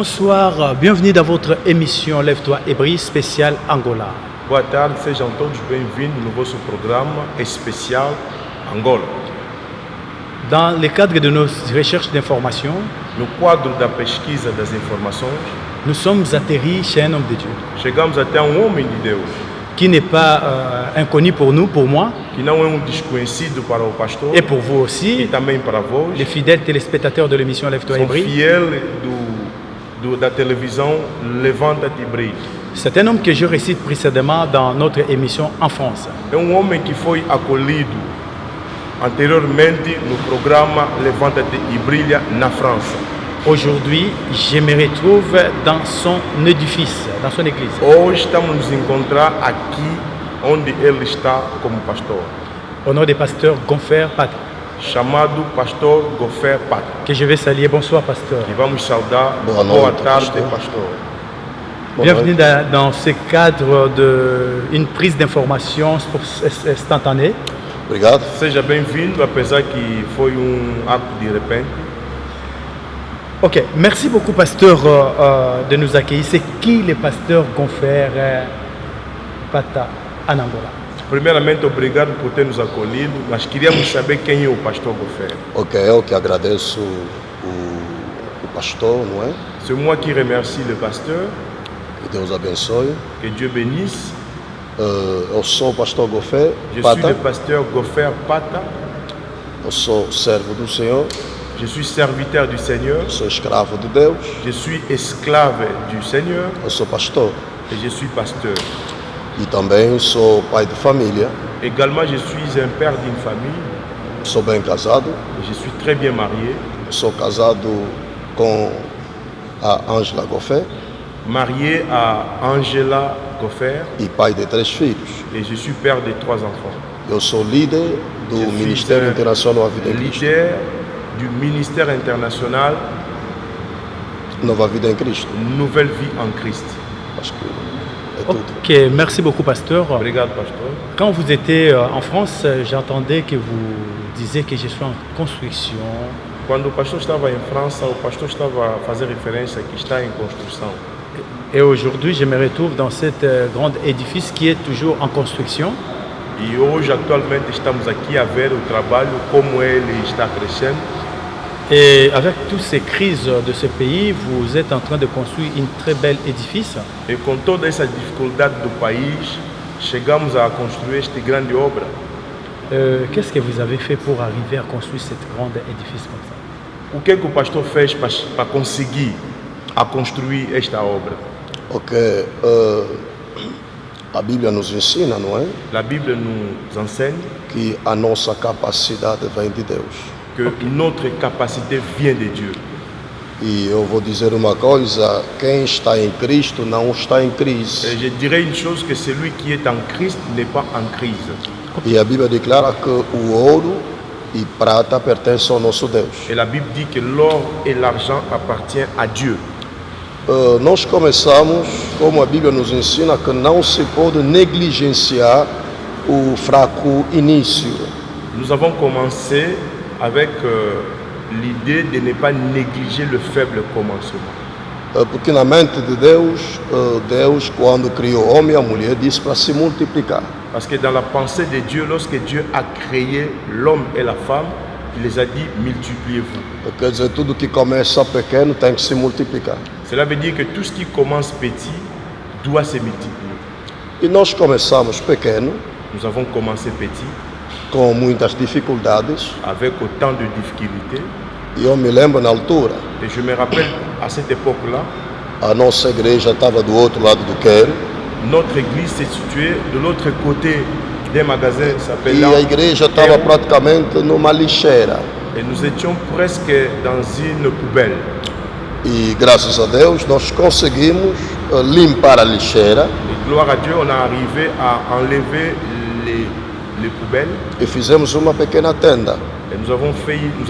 Bonsoir, bienvenue dans votre émission Lève-toi et brille spéciale Angola. Boa tarde, sejam todos bem-vindos no vosso programa especial Angola. Dans le cadre de nos recherches d'informations, No quadro da pesquisa das informações, nous sommes atterris chez un homme de Dieu chegamos até homem de Deus, qui n'est pas inconnu pour nous, pour moi que não é desconhecido para o pastor et pour vous e aussi, também para vós, les fidèles téléspectateurs de l'émission Lève-toi et são brille. fiel da televisão Levanta-te e Brilha. C'est un homme que je récite précédemment dans notre émission en France. É homem que foi acolhido anteriormente no programa Levanta-te e Brilha na França. Aujourd'hui, je me retrouve dans son édifice, dans son église. Hoje estamos nos encontrar aqui onde ele está como pastor, Au nom des pasteurs Gonfer Pat, chamado Pastor Gofer Pata. que je vais saluer. Bonsoir, pasteur. E vamos saudar. Boa Boa noite, tarde, pastor. pastor. Bienvenue dans ce cadre d'une prise d'information instantanée. Obrigado. Seja bem-vindo, apesar que foi acto de repente. Ok, merci beaucoup, pasteur, de nous accueillir. C'est qui le pasteur Gonfer Pata en Angola? Primeiramente, obrigado por ter nos acolhido, mas queríamos saber quem é o pastor Gofer. Ok, eu que agradeço o pastor, não é? C'est moi qui remercie le pasteur, Que Deus abençoe. que Dieu bénisse. Eu sou o pastor Gofé Je suis Pata, le pasteur Gofer Pata, eu sou servo do Senhor, je suis serviteur du Seigneur, sou escravo de Deus, je suis esclave du Seigneur eu sou pastor. et je suis pasteur. E também sou pai de família, Également, je suis un père d'une famille, sou bem casado, je suis très bien marié, sou casado com a Ângela Gofé marié à Angela Gofer e pai de 3 filhos. et je suis père de 3 enfants. Eu sou líder do Je suis Ministério Internacional A Vida em Cristo. Leader du ministère international Nova Vida em Cristo. Nouvelle Vie en Christ. Acho que é tudo. Ok, merci beaucoup, pasteur. Obrigado, pastor. Quand vous étiez en France, j'entendais que vous disiez que je suis en construction. Quando o pastor estava em França, o pastor estava a fazer referência que está em construção. Et aujourd'hui, je me retrouve dans cet grand édifice qui est toujours en construction. E hoje, atualmente, estamos aqui a ver o trabalho, como ele está crescendo. Et avec toutes ces crises de ce pays, vous êtes en train de construire une très belle édifice. E com toda essa dificuldade do país, chegamos a construir esta grande obra. Qu'est-ce que vous avez fait pour arriver à construire cet grand édifice comme ça? O que o pastor fez para conseguir a construir esta obra? Ok, a Bíblia nos ensina, não é? La Bible nous enseigne Que a nossa capacidade vem de Deus. que notre capacité vient de Dieu. E eu vou dizer uma coisa: quem está em Cristo não está em crise. Et je dirais une chose, que celui qui est en Christ n'est pas en crise. E a Bíblia declara que o ouro e prata pertencem ao nosso Deus. Et la Bible dit que l'or et l'argent appartiennent à Dieu. Nós começamos, como a Bíblia nos ensina, que não se pode negligenciar o fraco início. Nous avons commencé avec l'idée de ne pas négliger le faible commencement. Porque na mente de Deus, Deus, quando criou o homem e a mulher, disse para se multiplicar. Parce que dans la pensée de Dieu, lorsque Dieu a créé l'homme et la femme, il les a dit multipliez-vous. Quer dizer, tudo que começa pequeno tem que se multiplicar. Cela veut dire que tout ce qui commence petit doit se multiplier. E nós começamos pequeno, Nous avons commencé petit, com muitas dificuldades. avec autant de difficultés. E eu me lembro na altura, Et je me rappelle, à cette époque-là, a nossa igreja estava do outro lado do queiro. notre église s'est située de l'autre côté d'un magasin E s'appelant a igreja estava praticamente numa lixeira. et nous étions presque dans une poubelle. E graças a Deus nós conseguimos limpar a lixeira Et gloire à Dieu, on a arrivé à enlever les poubelles e fizemos uma pequena tenda. et nous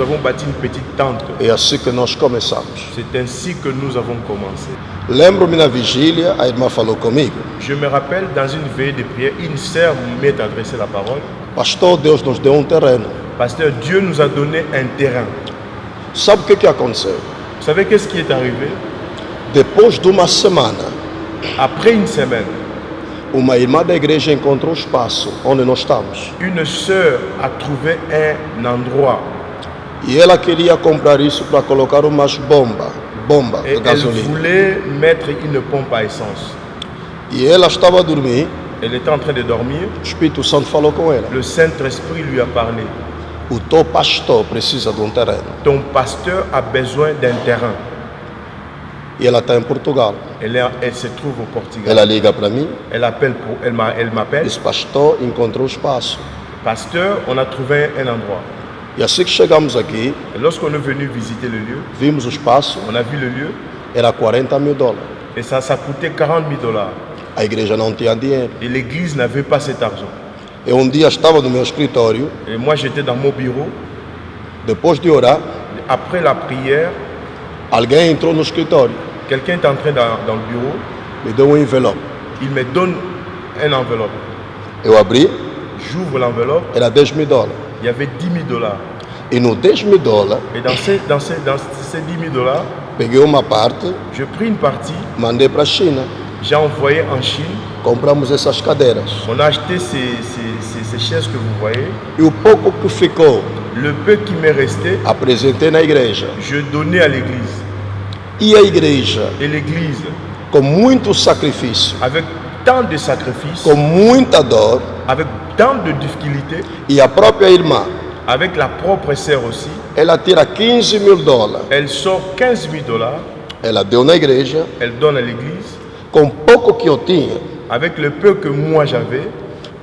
avons bâti une petite tente. É assim que nós começamos. C'est ainsi que nous avons commencé. Lembro-me na vigília, a irmã falou comigo: Je me rappelle, dans une veillée de prière, une sœur m'est adressé la parole. Pastor, Deus nos deu terreno. Pasteur, Dieu nous a donné un terrain. Sabe o que aconteceu? Vous savez qu'est-ce qui est arrivé? Depois de uma semana, Après une semaine, uma irmã da igreja encontrou o espaço onde nós estamos. une sœur a trouvé un endroit E ela queria comprar isso para colocar umas bomba et de elle gasolina. voulait mettre une pompe à essence. E ela estava a dormir, Elle était en train de dormir. o Espírito Santo falou com ela. Le Saint-Esprit lui a parlé. O teu pastor precisa de um terreno. Ton pasteur a besoin d'un terrain. E ela está em Portugal. Elle se trouve au Portugal. Ela liga para mim, Elle m'appelle. diz: pastor, encontrou o espaço. Pasteur, on a trouvé un endroit. E assim que chegamos aqui, Et lorsqu'on est venu visiter le lieu, vimos o espaço, on a vu le lieu era $40 mil. et ça coûtait $40,000. A igreja não tinha dinheiro. Et l'église n'avait pas cet argent. Eu um dia estava no meu escritório, Et moi, j'étais dans mon bureau. depois de orar, Après la prière, alguém entrou no escritório, quelqu'un est entré dans le bureau. me deu um envelope. Il me donne une enveloppe. Eu abri, J'ouvre l'enveloppe. era $10 mil. Il y avait $10,000. E no $10 mil, Et dans ces $10,000, peguei uma parte, je pris une partie, mandei para a China. j'ai envoyé en Chine. Compramos essas cadeiras. On a acheté ces chaises que vous voyez. E o pouco que ficou, Le peu qui m'est resté, apresentei na igreja. je donnais à l'église. E a igreja, Et l'église, com muito sacrifício, avec tant de sacrifices, com muita dor, avec tant de difficultés, e a própria irmã, avec la propre sœur aussi, ela tira $15 mil. elle sort $15,000, Ela deu na igreja, elle donne à l'église, com pouco que eu tinha, avec le peu que moi j'avais,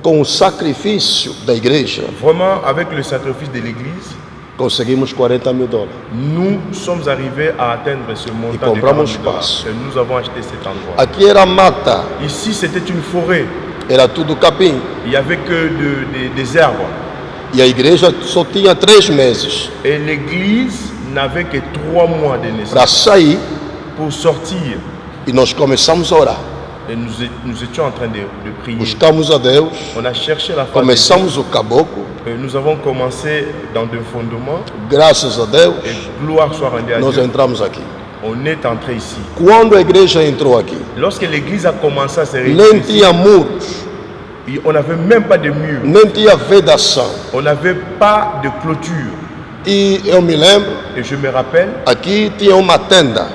com o sacrifício da igreja, vraiment avec le sacrifice de l'église, conseguimos $40 mil. nous sommes arrivés à atteindre ce montant de compramos $40,000. espaço. Et nous avons acheté cet endroit. Aqui era mata, Ici, c'était une forêt. era tudo capim. Il n'y avait que des arbres. E a igreja só tinha 3 meses Et l'église n'avait que 3 mois de naissance para sair pour sortir. e nós começamos a orar. Et nous étions en train de prier. Buscamos a Deus, On a cherché la face de Dieu. começamos o caboclo, Et nous avons commencé dans des fondements. graças a Deus, Et gloire soit rendue à nós Dieu. entramos aqui. On est entré ici. Quando a igreja entrou aqui, Lorsque l'église a commencé à se nem réunir, tinha muros, on n'avait même pas de mur. nem tinha vedação. On n'avait pas de clôture. E eu me lembro, Et je me rappelle, aqui tinha uma tenda,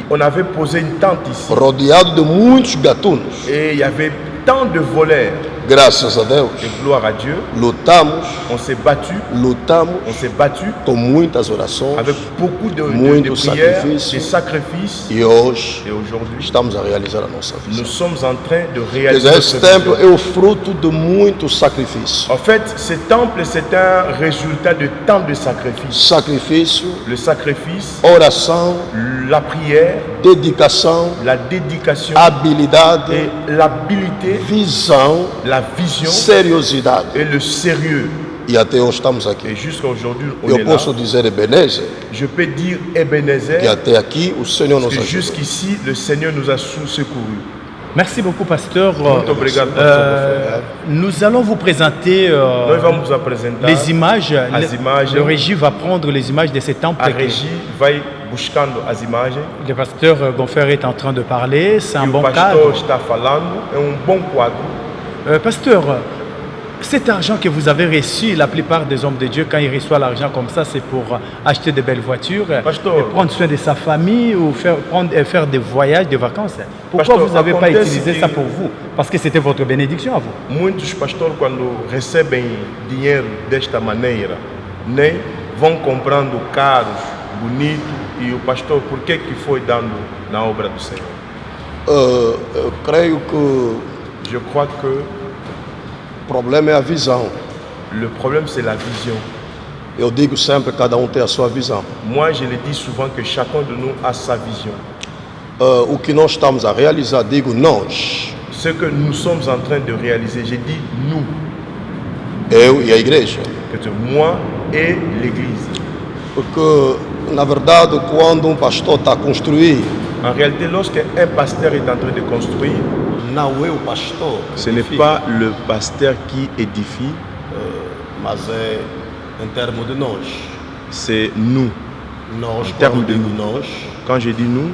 on avait posé une tente ici. rodeado de muitos gatunos. Et il y avait tant de voleurs. Graças a Deus, Et gloire à Dieu, lutamos, on s'est battu. lutamos On s'est battu com muitas orações avec beaucoup de Muito prières, sacrifício. de sacrifices. e hoje Et aujourd'hui, estamos a realizar a nossa nous visão. sommes en train de Quer réaliser dizer, esse notre templo vision. é o fruto de muito sacrifício. En fait, ce temple, c'est un résultat de tant de sacrifices. Sacrifício, Le sacrifice, oração, la prière, dedicação, la dédication habilidade, et l'habilité, visão, la vision seriosidade. et le sérieux. E até hoje estamos Et aqui. jusqu'à aujourd'hui, on Eu est là. posso dizer, Ebenezer, Je peux dire que Ebenezer, até aqui o Senhor nos que ajuda. jusqu'ici, le Seigneur nous a secourus. Merci beaucoup, pasteur. Muito obrigado, pastor. Nous allons vous présenter Nós vamos apresentar les images. as imagens. Le régie va prendre les images de ces temples. A Régie vai buscando as imagens. Le pasteur Gonfer est en train de parler. C'est un E bon o pastor cadre. está falando, é bom quadro. Pasteur, cet argent que vous avez reçu, la plupart des hommes de Dieu, quand ils reçoivent l'argent comme ça, c'est pour acheter de belles voitures, Pasteur. et prendre soin de sa famille ou faire des voyages, des vacances. Pourquoi Pasteur, vous n'avez pas acontece utilisé que- ça pour vous? Parce que c'était votre bénédiction à vous. Muitos pastores, quando recebem dinheiro desta maneira, né, vão comprando carros bonitos. E o pastor, por que foi dando na obra do Senhor? Eu creio que Je crois que o problema é a visão. le problème, c'est la vision. Eu digo sempre, cada um tem a sua visão. Moi, je le dis souvent que chacun de nous a sa vision. O que nós estamos a realizar, digo nós, Ce que nous sommes en train de réaliser, j'ai dit nous, eu e a igreja. que moi et l'Église. Porque, na verdade, quando um pastor está a construir, En réalité, lorsqu'un pasteur est en train de construire, não é o pastor, ce n'est pas le pasteur qui édifie, mas é em termos de nós. c'est nous. Nós, Em termos quando de digo nós. nós, Quand je dis nous,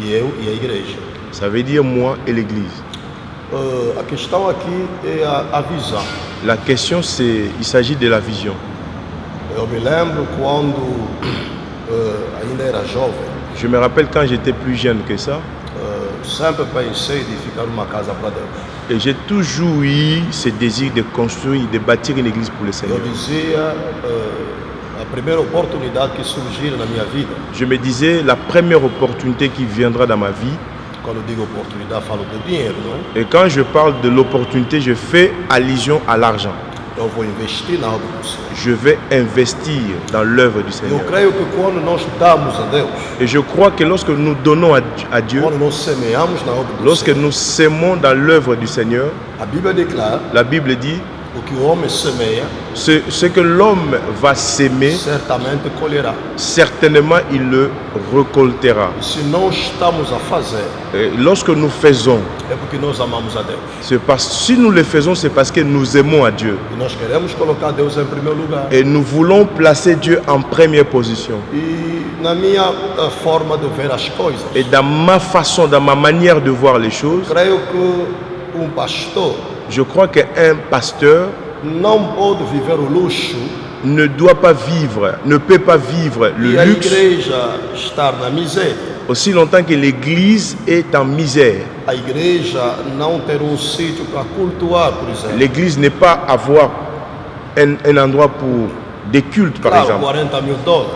e eu e a igreja. Ça veut dire moi et l'Église. A questão aqui é a visão. La question, c'est, il s'agit de la vision. Eu me lembro quando ainda era jovem, Je me rappelle quand j'étais plus jeune que ça, sempre pensei de ficar uma casa para Deus. et j'ai toujours eu ce désir de construire, de bâtir une église pour le Eu Seigneur. dizia, a primeira oportunidade que surgir na minha vida, Je me disais, la première opportunité qui viendra dans ma vie, quando eu digo oportunidade, falo de dinheiro, não é? et quand je parle de l'opportunité, je fais allusion à l'argent. Eu vou investir na obra do Senhor. Je vais investir dans l'œuvre du Eu Seigneur. creio que quando nós damos a Deus, Et je crois que lorsque nous donnons à Dieu, quando nós semeamos na obra do lorsque Senhor, nous sémons dans l'œuvre du Seigneur, a Bíblia declara la Bible dit, o que o homem semeia, ce que l'homme va s'aimer, certamente colherá. certainement il le récoltera. E se não estamos a fazer, Et lorsque nous faisons, é porque nós amamos a Deus. c'est parce si nous le faisons, c'est parce que nous aimons à Dieu. E nós queremos colocar Deus em primeiro lugar. Et nous voulons placer Dieu en première position. E na minha forma de ver as coisas, Et dans ma façon, dans ma manière de voir les choses, creio que pastor je crois qu'un pasteur não pode viver o luxo ne doit pas vivre, ne peut pas vivre e le a luxe igreja estar na miséria. aussi longtemps que l'Église est en misère. A igreja não ter sítio para cultuar, por exemplo. L'Église n'est pas avoir un endroit pour des cultes, par Claro, exemple. 40 mil dólares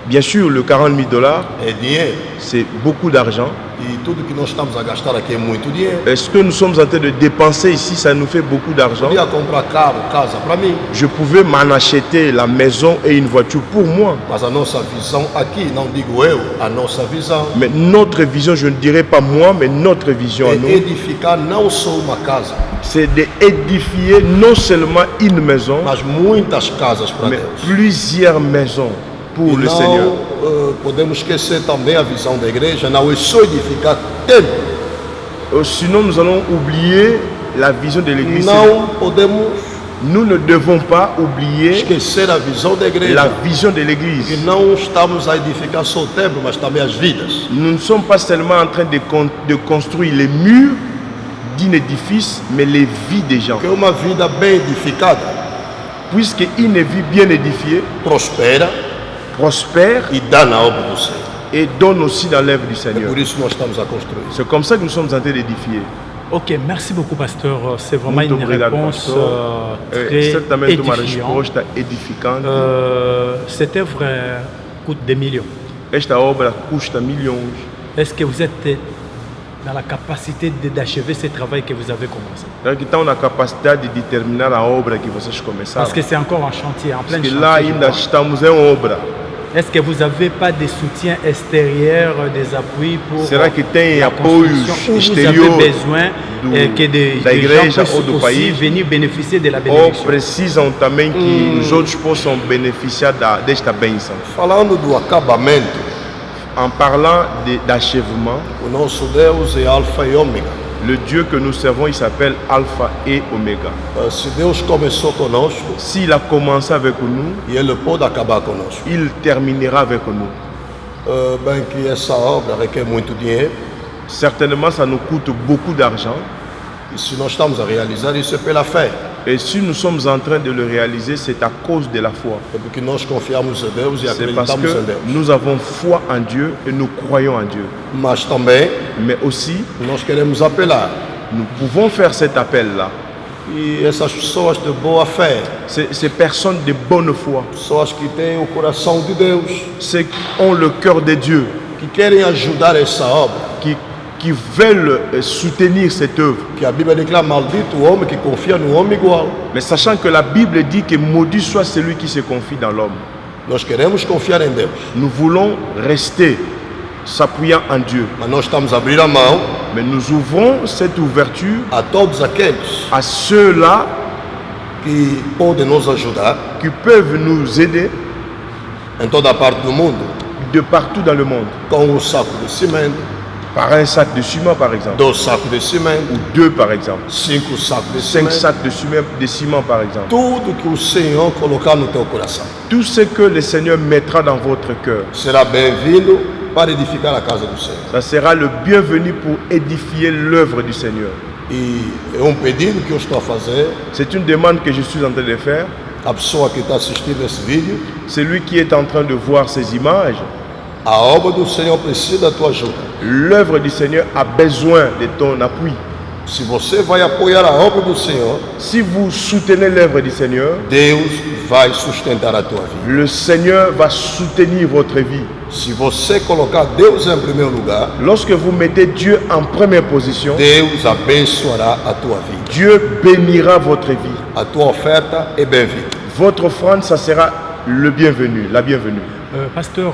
Bien sûr, le 40 000 $, é dinheiro. c'est beaucoup d'argent. E tudo que nós estamos a gastar aqui é muito dinheiro. Et ce que nous sommes en train de dépenser ici, ça nous fait beaucoup d'argent. Podia comprar carro, casa para mim, Je pouvais m'en acheter la maison et une voiture pour moi. mas a nossa visão aqui, não digo eu, a nossa visão Mais notre vision, je ne dirais pas moi, mais notre vision à é nous, edificar não só uma casa, c'est d'édifier non seulement une maison, mas muitas casas para mais Deus. plusieurs maisons pour le Seigneur. Não podemos esquecer também a visão da igreja, não é só edificar templo. Sinon, nous allons oublier la vision de l'Église. Não podemos Nous ne devons pas oublier esquecer a visão da la igreja, vision de que l'Église. não estamos a edificar só o templo, mas também as vidas. Nous ne sommes pas seulement en train de construire les murs d'un édifice, mais les vies des gens. Porque uma vida bem edificada Puisque une vie bien édifiée prospera prospère e dá na obra do Senhor. et donne aussi dans l'œuvre du É Seigneur. por isso que nós estamos a construir. C'est comme ça que nous sommes en train d'édifier. Ok, merci beaucoup, pasteur. C'est vraiment Muito une obrigado, réponse pastor. très Certamente uma édifiante. resposta edificante. Cette œuvre coûte des millions. Esta obra custa milhões. Est-ce que vous êtes dans la capacité d'achever ce travail que vous avez commencé? Então, que estão na capacidade de terminar a obra que vocês começaram. Parce que c'est encore en chantier, en plein Porque chantier. lá je ainda crois. estamos em obra. Est-ce que vous n'avez pas des soutiens extérieurs, des appuis pour Será que tem la apoios construction, où vous exteriores avez besoin que des da gens igreja puissent ou do aussi país? venir bénéficier de la Ou bénédiction? precisam também que os outros possam beneficiar desta bênção. Falando do acabamento, En parlant d'achèvement, o nosso Deus é Alfa e Ômega. le Dieu que nous servons, il s'appelle Alpha et Oméga. Se Deus começou conosco, S'il a commencé avec nous, e Ele pode acabar conosco. il terminera avec nous. Bem que essa obra requer muito dinheiro, Certainement, ça nous coûte beaucoup d'argent. e se nós estamos a realizar isso é pela fé. Et si nous sommes en train de le réaliser, c'est à cause de la foi. É porque nós confiamos em Deus e C'est parce acreditamos em que Deus. nous avons foi en Dieu et nous croyons en Dieu. Mas também Mais aussi, nós queremos apelar. nous pouvons faire cet appel-là. E essas pessoas de boa fé, Ces personnes de bonne foi, pessoas que têm o coração de Deus, ceux qui ont le cœur de Dieu, que querem ajudar essa obra, qui veulent soutenir cette œuvre. que a Bíblia declara maldito o homem que confia no homem igual. Mais sachant que la Bible dit que maudit soit celui qui se confie dans l'homme. Nós queremos confiar em Deus, Nous voulons rester s'appuyant en Dieu. mas nós estamos a abrir a mão Mais nous ouvrons cette ouverture a todos aqueles à ceux-là que podem nos ajudar qui peuvent nous aider em toda a parte do mundo, de partout dans le monde. com um saco de cimento, Par un sac de ciment, par exemple. 2 sacos de cimento, Ou 2, par exemple. 5 sacos de 5 cimento, sacs de ciment, par exemple. tudo que o Senhor colocar no teu coração Tout ce que le Seigneur mettra dans votre cœur será bem-vindo para edificar a casa do Senhor. Ça sera le bienvenu pour édifier l'œuvre du Seigneur. E é pedido que eu estou a fazer. C'est une demande que je suis en train de faire. A pessoa que está assistindo esse vídeo, Celui qui est en train de voir ces images, a obra do Senhor precisa da tua ajuda. l'œuvre du Seigneur a besoin de ton appui. Se você vai apoiar a obra do Senhor, Si vous soutenez l'œuvre du Seigneur, Deus vai sustentar a tua vida. le Seigneur va soutenir votre vie. Se você colocar Deus em primeiro lugar, Lorsque vous mettez Dieu en première position, Deus abençoará a tua vida. Dieu bénira votre vie. A tua oferta é bem-vinda. Votre offrande, ça sera le bienvenu, la bienvenue. Pasteur,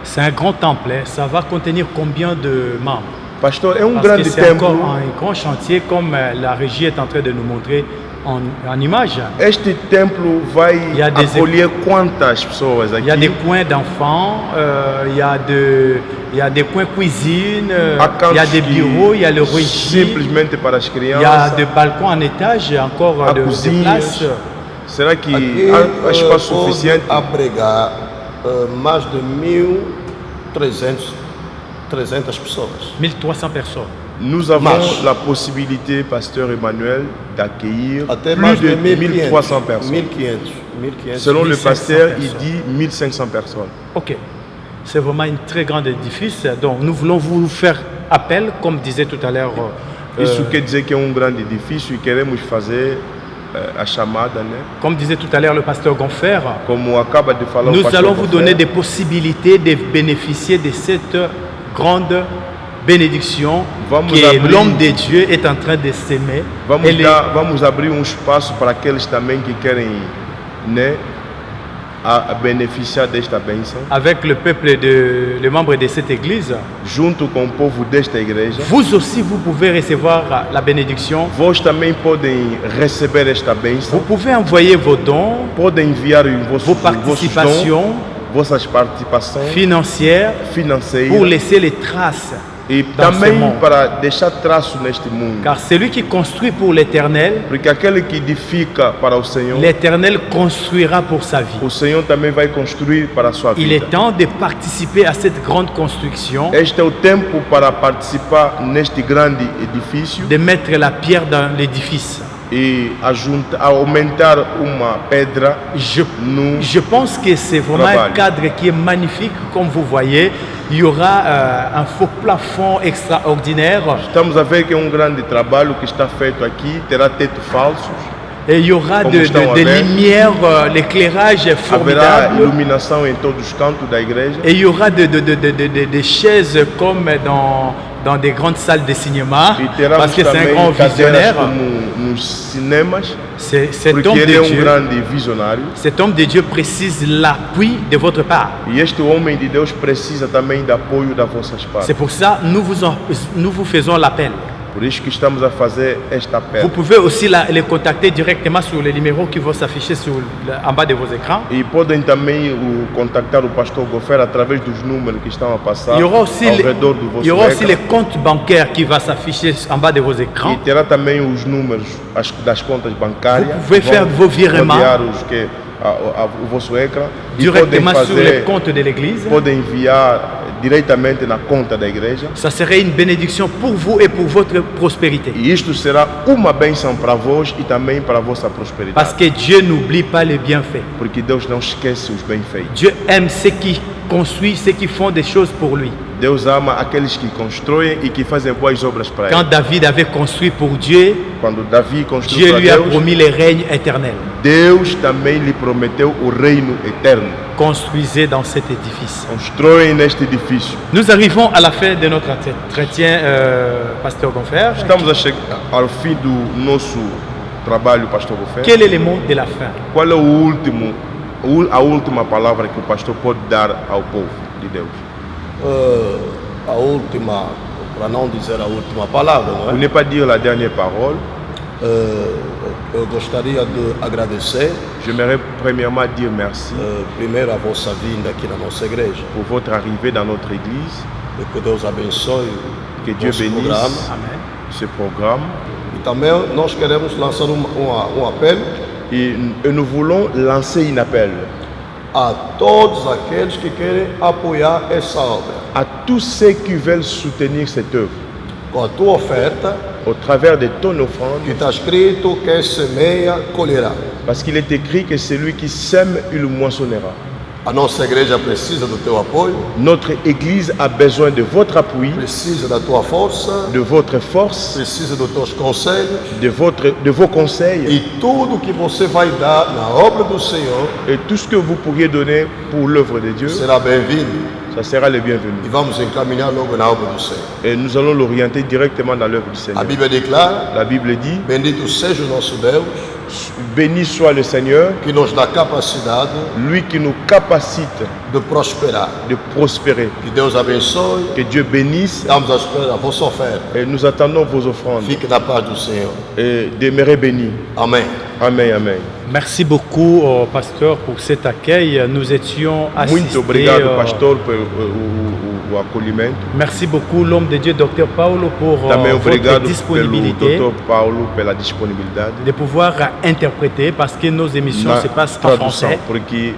c'est un grand temple, hein. Ça va contenir combien de membres? Pasteur, é um Parce grande que c'est templo. encore un grand chantier comme la régie est en train de nous montrer en image. Este templo vai Il y a des- acolher quantas pessoas aqui? Il y a des coins d'enfants, il y a des coins cuisine, Há il y a cantos des que bureaux, il y a le régie, simplesmente para as il y a crianças. des balcons en étage, encore Há de cozinhas. place. Será que Aqui há espaço pode suficiente? abrigar mais de 1.300 pessoas. 1300 personnes. Nous avons Marche. la possibilité, Pasteur Emmanuel, d'accueillir Até plus mais de de 1300 personnes. 1.500. Selon le 1500 pasteur, il personnes. dit 1500 personnes. Ok. C'est vraiment une très grande édifice. Donc nous voulons vous faire appel, comme disait tout à l'heure. Isso quer dizer que é um grande edifício e queremos fazer a chamada, né? Comme disait tout à l'heure le pasteur Gonfer, Como acaba de falar o nous pastor allons vous Gonfer, donner des possibilités de bénéficier de cette grande bénédiction Vamos que abrir- l'homme de Dieu est en train de s'aimer. Vamos abrir um espaço para aqueles também que querem, né, a beneficiar desta bênção, Avec le peuple, les membres de cette église, junto com o povo desta igreja. vous aussi vous pouvez recevoir la bénédiction. Vós também podem receber esta Vous bênção, pouvez envoyer vos dons podem enviar os vos vossos dons, participations vossas participações financières financeiras pour laisser les traces. e dans ce também monde. para deixar traço neste mundo. Car celui qui construit pour l'éternel, Porque aquele que edifica para o Senhor, l'éternel construira pour sa vie. o Senhor também vai construir para a sua Il vida. est temps de participer à cette grande construction, Este é o tempo para participar neste grande edifício de mettre la pierre dans l'édifice. e aumentar uma pedra no Je pense que c'est vraiment un Trabalho. cadre qui est magnifique, comme vous voyez. Il y aura un faux plafond extraordinaire Estamos a ver que é um grande trabalho que está feito aqui, terá teto falsos, et il y aura Comme de estão a des ver. lumières, l'éclairage est haverá formidable. iluminação em todos os cantos da igreja Et il y aura des chaises comme dans des grandes salles de cinéma, e teremos parce que c'est un grand também cadeiras visionnaire. como nos cinemas, Cet porque homme ele é de um Dieu, grande visionário cet homme de Dieu précise l'appui de votre part. e este homem de Deus precisa também de apoio da vossas partes. C'est pour ça que nous vous faisons l'appel. Por isso que estamos a fazer esta Vous pedra. pouvez aussi les contacter directement sur les numéros qui vont s'afficher en bas de vos écrans. E podem também contactar o pastor Gofer através dos números que estão a passar Il y aura aussi, ao redor do vosso il y aura aussi écran. les comptes bancaires qui vont s'afficher en bas de vos écrans. E terá também os números das contas bancárias. Vous pouvez que faire vão vos virements rodear o vosso ecrã. E Directement podem sur les fazer, comptes de l'église. podem enviar diretamente na conta da igreja. Ça serait une bénédiction pour vous et pour votre prospérité. E isto será uma bênção para vós e também para a vossa prosperidade. Parce que Dieu n'oublie pas les bienfaits. Porque Deus não esquece os bem-feitos. Dieu aime ceux qui construisent, ceux qui font des choses pour lui. Deus ama aqueles que constroem e que fazem boas obras para Quand Ele. David avait construit pour Dieu, Quando Davi construiu Dieu para lui a Deus, promis le règne éternel. Deus também lhe prometeu o reino eterno. Construisez dans cet édifice. Constroem neste edifício. Nous arrivons à la fin de notre entretien, Pasteur Gonfer. Estamos a chegar ao fim do nosso trabalho, Pastor Gofer. Quel est le mot de la fin? Qual é a última palavra que o pastor pode dar ao povo de Deus? A última, para não dizer a última palavra, não Pour é? ne pas dire la dernière parole, Eu gostaria de agradecer j'aimerais premièrement dire merci primeiro a vossa vinda aqui na nossa igreja. pour votre arrivée dans notre église. E que Deus abençoe Que Dieu vosso bénisse programa. Amen. ce programme. E também nós queremos lançar um apelo Et nous voulons lancer un appel. a todos aqueles que querem apoiar essa obra. à tous ceux qui veulent soutenir cette œuvre. Com a tua oferta, Au travers de ton offrande, que está escrito: quem semeia, colherá. parce qu'il est écrit que celui qui sème, il moissonnera. A nossa igreja precisa do teu apoio, Notre Église a besoin de votre appui, precisa da tua força, de votre force, precisa dos teus conselhos, de vos conseils e tudo que você vai dar na obra do Senhor et tout ce que vous pourriez donner pour l'œuvre de Dieu, será bem-vindo. ça sera le bienvenu. E vamos encaminhar logo na obra do Senhor. Et nous allons l'orienter directement dans l'œuvre du A Seigneur. Bíblia declara: La Bible dit, bendito seja o nosso Deus, béni soit le Seigneur, que nos dá capacidade lui qui nous capacite de prosperar. de prospérer. Que Deus abençoe. Que Dieu bénisse Estamos à espera da vossa oferta. et nous attendons vos offrandes. Fique na paz do Senhor. Et demeurer bénis. Amém. Amen, amen. Merci beaucoup, pasteur, pour cet accueil. Nous étions Muito assistés. obrigado, pastor, pelo acolhimento. Merci beaucoup, l'homme de Dieu, Dr Paulo, pour Também votre obrigado pelo disponibilité Dr. Paulo pela disponibilidade de pouvoir interpréter, parce que nos émissions na se passent en tradução, français. porque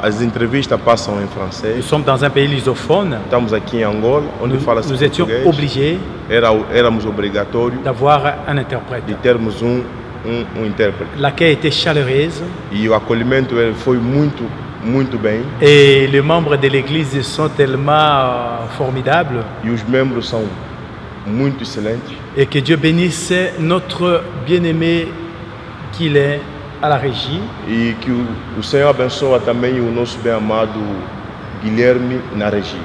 as entrevistas passam em francês. Nous sommes dans un pays lusophone. Estamos aqui em Angola, onde fala-se Nous étions português. obligés Éramos obrigatórios d'avoir un interprète. de termos um intérprete. L'accueil était chaleureuse E o acolhimento ele foi muito bem. et les membres de l'église sont tellement formidables. E os membros são muito excelentes. Et que Dieu bénisse notre bien-aimé qu'il est à la régie. E que o Senhor abençoa também o nosso bem-amado Guilherme na regia.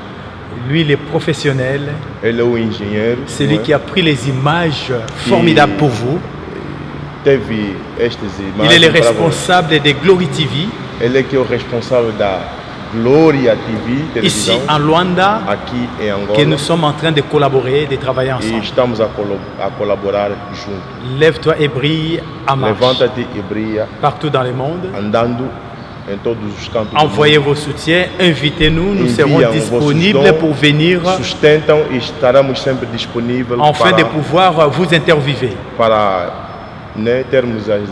Lui, il est professionnel. Ele é o engenheiro. C'est não lui é? qui a pris les images formidables pour vous. Teve estas Il est imagens. le para responsable de Glory TV. você. Ele é que é o responsável da Glória TV, Ici televisão, en Luanda, aqui em Angola. que nous sommes en train de collaborer, de travailler E ensemble. estamos a colaborar juntos. Lève-toi et brille à marche. Levanta-te e brilha, Partout dans le monde. andando em todos os cantos do Envoyez mundo. vos soutiens, invitez-nous, nous Enviam serons vossos disponibles dons, pour venir sustentam e estaremos sempre disponíveis afin de para, pouvoir vous interviewer. para termos as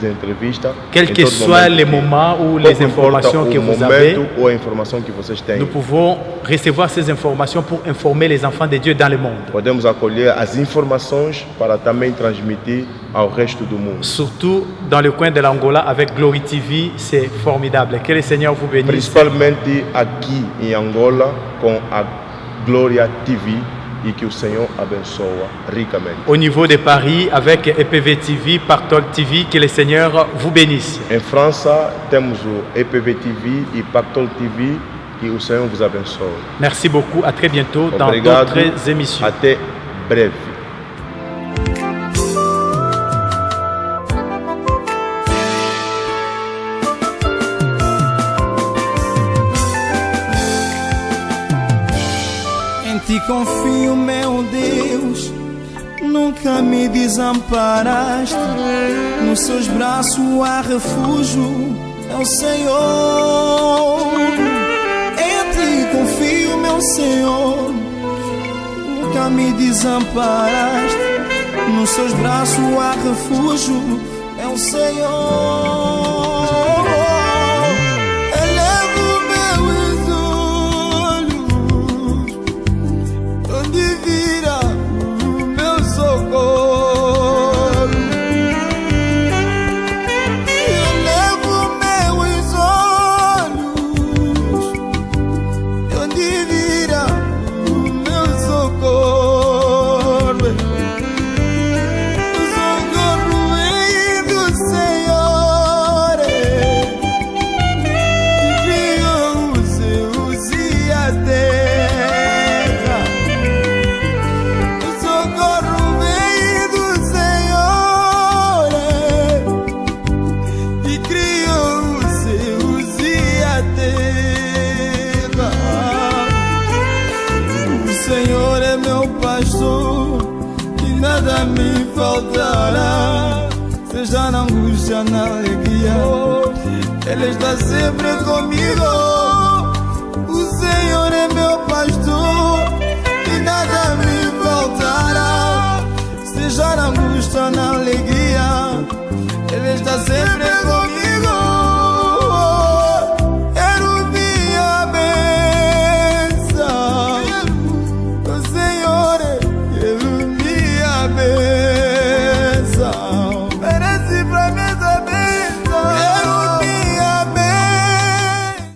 entrevistas. Quel em que todo soit momento le que- moment ou pouco les informations importa que o vous momento avez, ou a informação que vocês têm. nous pouvons recevoir ces informations pour informer les enfants de Dieu dans le monde. Podemos acolher as informações para também transmitir ao resto do mundo. Surtout dans le coin de l'Angola avec Glory TV, c'est formidable. Que le Seigneur vous bénisse. Principalmente aqui em Angola com a Glória TV e que o Senhor abençoa ricamente. Au niveau de Paris avec EPV TV, Partol TV, que le Seigneur vous bénisse. Em França temos o EPV TV e Pactol TV, que o Senhor vos abençoe. Merci beaucoup. À très bientôt dans Obrigado. d'autres émissions. Até breve. Em ti confio, meu Deus, nunca me desamparaste. Nos seus braços há refúgio, é o Senhor. Em ti confio, meu Senhor, nunca me desamparaste. Nos seus braços há refúgio, é o Senhor. Me faltará, seja na angústia, na alegria, Ele está sempre comigo. O Senhor é meu pastor e nada me faltará, seja na angústia, na alegria, Ele está